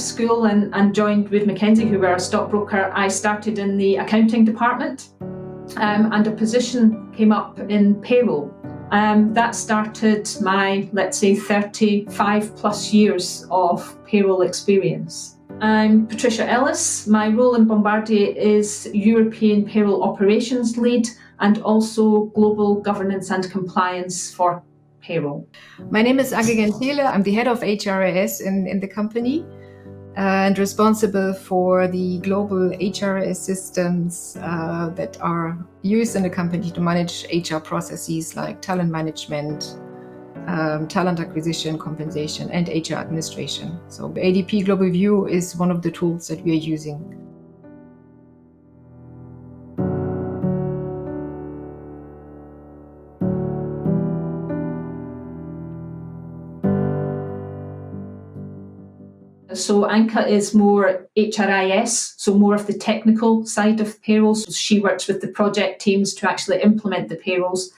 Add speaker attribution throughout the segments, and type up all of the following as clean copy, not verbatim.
Speaker 1: left school and joined with Mackenzie, who were a stockbroker, I started in the accounting department, and a position came up in payroll. That started my, let's say, 35 plus years of payroll experience. I'm Patricia Ellis. My role in Bombardier is European Payroll Operations Lead and also Global Governance and Compliance for Payroll.
Speaker 2: My name is Anke Gentile. I'm the head of HRIS in the company and responsible for the global HRIS systems that are used in the company to manage HR processes like talent management, talent acquisition, compensation, and HR administration. So ADP Global View is one of the tools that we are using.
Speaker 1: So Anka is more HRIS, so more of the technical side of payroll. So she works with the project teams to actually implement the payrolls.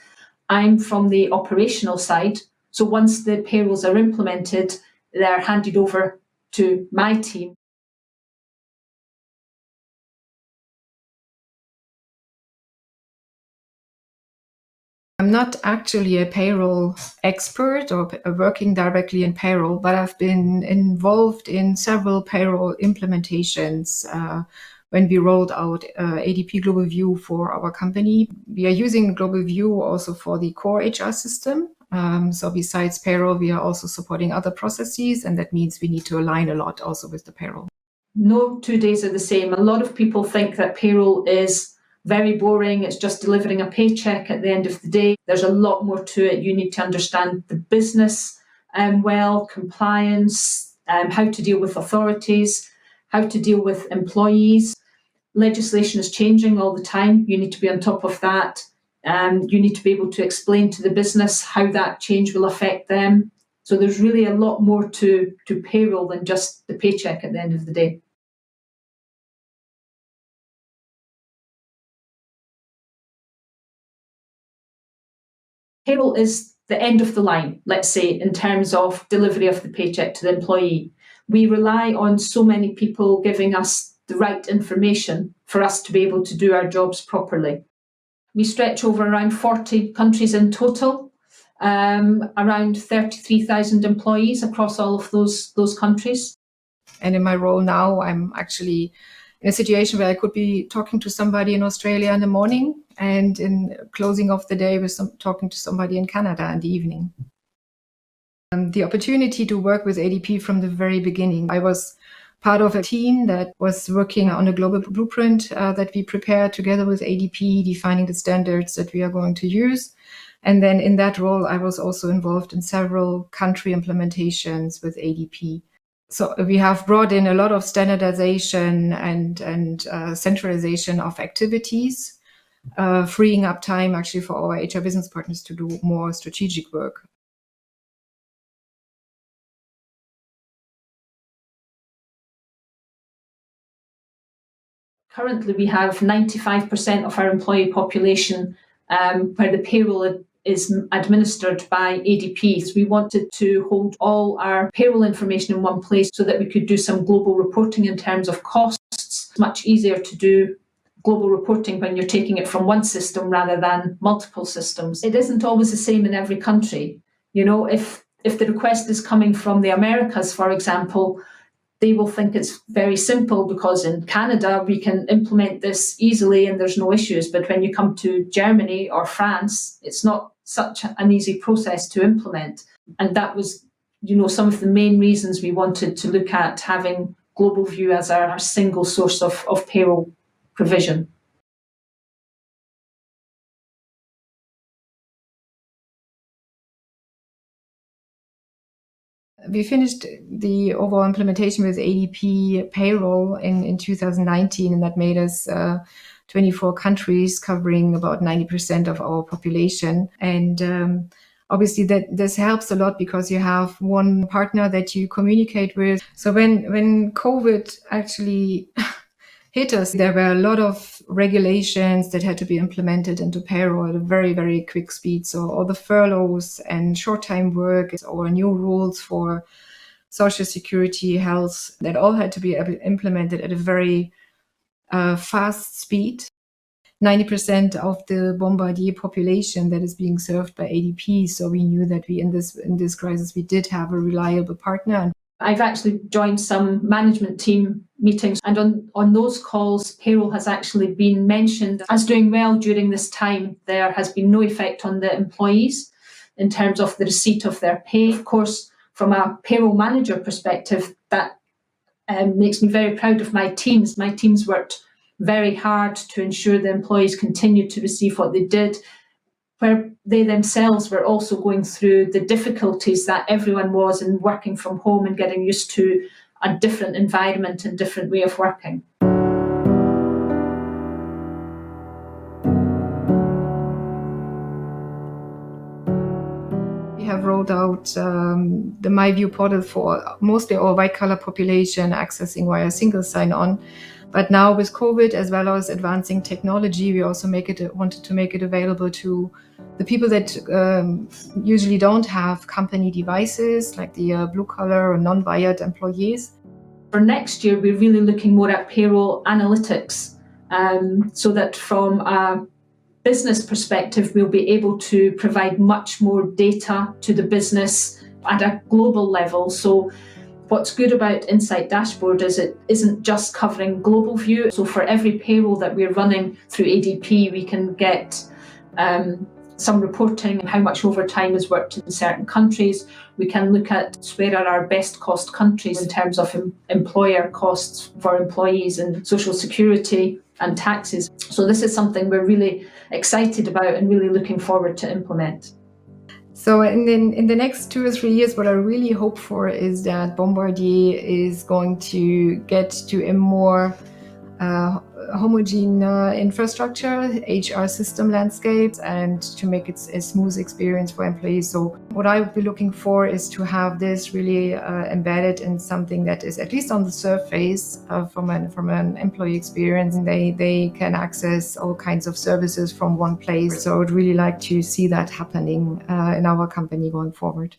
Speaker 1: I'm from the operational side. So once the payrolls are implemented, they're handed over to my team.
Speaker 2: I'm not actually a payroll expert or working directly in payroll, but I've been involved in several payroll implementations when we rolled out ADP Global View for our company. We are using Global View also for the core HR system. So besides payroll, we are also supporting other processes, and that means we need to align a lot also with the payroll.
Speaker 1: No 2 days are the same. A lot of people think that payroll is very boring. It's just delivering a paycheck at the end of the day. There's a lot more to it. You need to understand the business well, compliance, how to deal with authorities, how to deal with employees. Legislation is changing all the time. You need to be on top of that. You need to be able to explain to the business how that change will affect them. So there's really a lot more to payroll than just the paycheck at the end of the day. Payroll is the end of the line, let's say, in terms of delivery of the paycheck to the employee. We rely on so many people giving us the right information for us to be able to do our jobs properly. We stretch over around 40 countries in total, around 33,000 employees across all of those countries.
Speaker 2: And in my role now, I'm actually in a situation where I could be talking to somebody in Australia in the morning and in closing of the day with talking to somebody in Canada in the evening. The opportunity to work with ADP from the very beginning. I was part of a team that was working on a global blueprint that we prepared together with ADP, defining the standards that we are going to use. And then in that role, I was also involved in several country implementations with ADP. So we have brought in a lot of standardization and centralization of activities, freeing up time actually for our HR business partners to do more strategic work.
Speaker 1: Currently, we have 95% of our employee population where the payroll is administered by ADP. So we wanted to hold all our payroll information in one place so that we could do some global reporting in terms of costs. It's much easier to do global reporting when you're taking it from one system rather than multiple systems. It isn't always the same in every country. You know, if the request is coming from the Americas, for example, they will think it's very simple because in Canada we can implement this easily and there's no issues. But when you come to Germany or France, it's not such an easy process to implement. And that was, you know, some of the main reasons we wanted to look at having Global View as our single source of payroll provision.
Speaker 2: We finished the overall implementation with ADP payroll in 2019, and that made us 24 countries covering about 90% of our population. And obviously this helps a lot because you have one partner that you communicate with. So when COVID actually hit us, there were a lot of regulations that had to be implemented into payroll at a very, very quick speed. So all the furloughs and short-time work or new rules for social security, health, that all had to be implemented at a very fast speed. 90% of the Bombardier population that is being served by ADP. So we knew that we in this crisis, we did have a reliable partner.
Speaker 1: I've actually joined some management team meetings, and on those calls, payroll has actually been mentioned as doing well during this time. There has been no effect on the employees in terms of the receipt of their pay. Of course, from a payroll manager perspective, that makes me very proud of my teams. My teams worked very hard to ensure the employees continued to receive what they did, where they themselves were also going through the difficulties that everyone was in working from home and getting used to a different environment and different way of working.
Speaker 2: We have rolled out the MyView portal for mostly our white-collar population accessing via single sign-on. But now with COVID, as well as advancing technology, we also wanted to make it available to the people that usually don't have company devices, like the blue-collar or non-wired employees.
Speaker 1: For next year, we're really looking more at payroll analytics, so that from a business perspective, we'll be able to provide much more data to the business at a global level. So what's good about Insight Dashboard is it isn't just covering global view. So for every payroll that we're running through ADP, we can get some reporting on how much overtime is worked in certain countries. We can look at where are our best cost countries in terms of employer costs for employees and social security and taxes. So this is something we're really excited about and really looking forward to implement.
Speaker 2: So in the next 2 or 3 years, what I really hope for is that Bombardier is going to get to a more homogeneous infrastructure, HR system landscapes, and to make it a smooth experience for employees. So what I would be looking for is to have this really embedded in something that is at least on the surface from an employee experience, and they can access all kinds of services from one place. So I would really like to see that happening in our company going forward.